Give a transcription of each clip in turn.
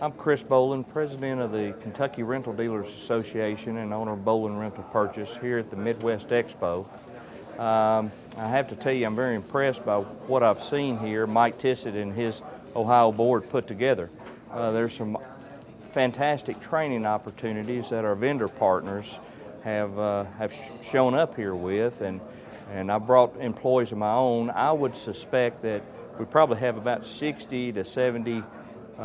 I'm Chris Bolin, president of the Kentucky Rental Dealers Association and owner of Bolin Rental Purchase here at the Midwest Expo. I have to tell you, I'm very impressed by what I've seen here. Mike Tissett and his Ohio board put together. There's some fantastic training opportunities that our vendor partners have shown up here with, and I brought employees of my own. I would suspect that we probably have about 60 to 70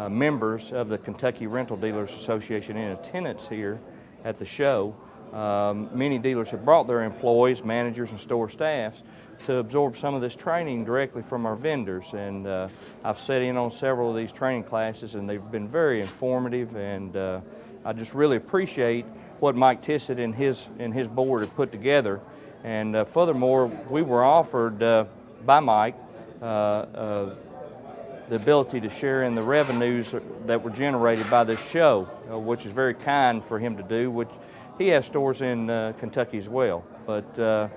members of the Kentucky Rental Dealers Association in attendance here at the show. Many dealers have brought their employees, managers, and store staffs to absorb some of this training directly from our vendors. And I've sat in on several of these training classes, and they've been very informative. And I just really appreciate what Mike Tissett and his board have put together. And furthermore, we were offered by Mike the ability to share in the revenues that were generated by this show, which is very kind for him to do. Which he has stores in Kentucky as well, but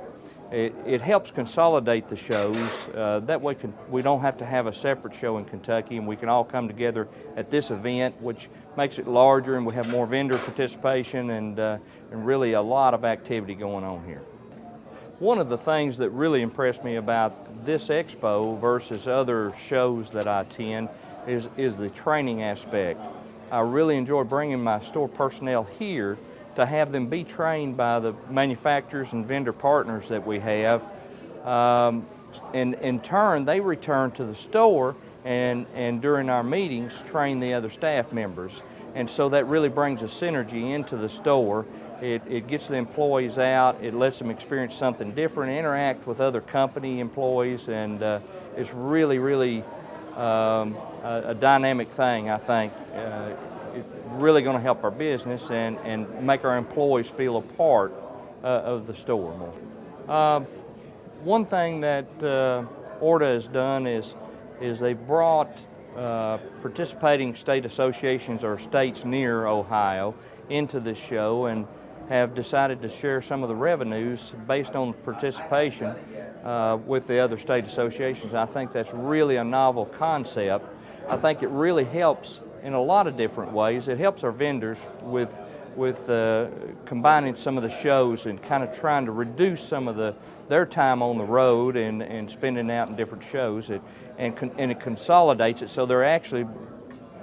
it helps consolidate the shows. That way we don't have to have a separate show in Kentucky, and we can all come together at this event, which makes it larger, and we have more vendor participation and really a lot of activity going on here. One of the things that really impressed me about this expo versus other shows that I attend is the training aspect. I really enjoy bringing my store personnel here to have them be trained by the manufacturers and vendor partners that we have. And in turn, they return to the store and during our meetings train the other staff members. And so that really brings a synergy into the store. It gets the employees out, it lets them experience something different, interact with other company employees, and it's really a dynamic thing, I think. It's really going to help our business and make our employees feel a part of the store more. One thing that ORDA has done is they've brought participating state associations or states near Ohio into this show and have decided to share some of the revenues based on participation with the other state associations. I think that's really a novel concept. I think it really helps in a lot of different ways. It helps our vendors with combining some of the shows and kind of trying to reduce some of their time on the road and spending out in different shows. And it consolidates it so they're actually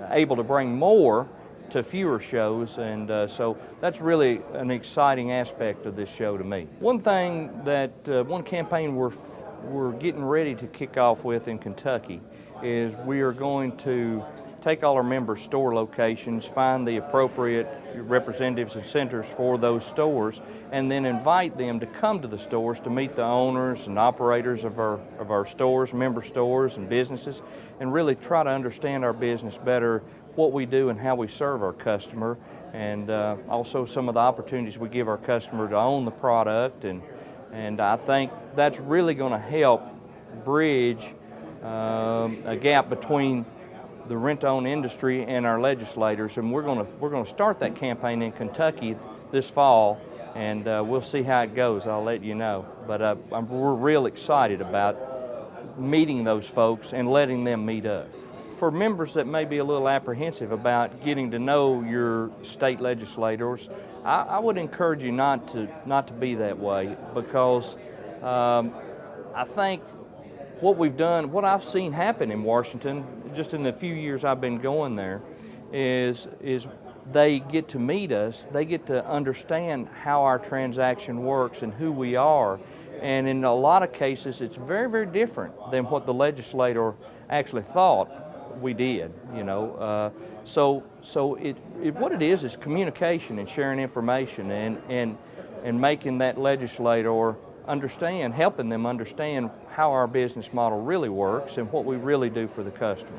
able to bring more to fewer shows, and so that's really an exciting aspect of this show to me. One thing that, one campaign we're getting ready to kick off with in Kentucky is we are going to take all our member store locations, find the appropriate representatives and centers for those stores, and then invite them to come to the stores to meet the owners and operators of our stores, member stores and businesses, and really try to understand our business better, what we do and how we serve our customer, and also some of the opportunities we give our customer to own the product, and I think that's really going to help bridge a gap between the rent-own industry and our legislators, and we're going to start that campaign in Kentucky this fall, and we'll see how it goes. I'll let you know. But we're real excited about meeting those folks and letting them meet us. For members that may be a little apprehensive about getting to know your state legislators, I would encourage you not to be that way, because I think what we've done, what I've seen happen in Washington, just in the few years I've been going there, is they get to meet us, they get to understand how our transaction works and who we are, and in a lot of cases it's very different than what the legislator actually thought we did, you know. So what it is communication and sharing information and making that legislator understand, helping them understand how our business model really works and what we really do for the customer.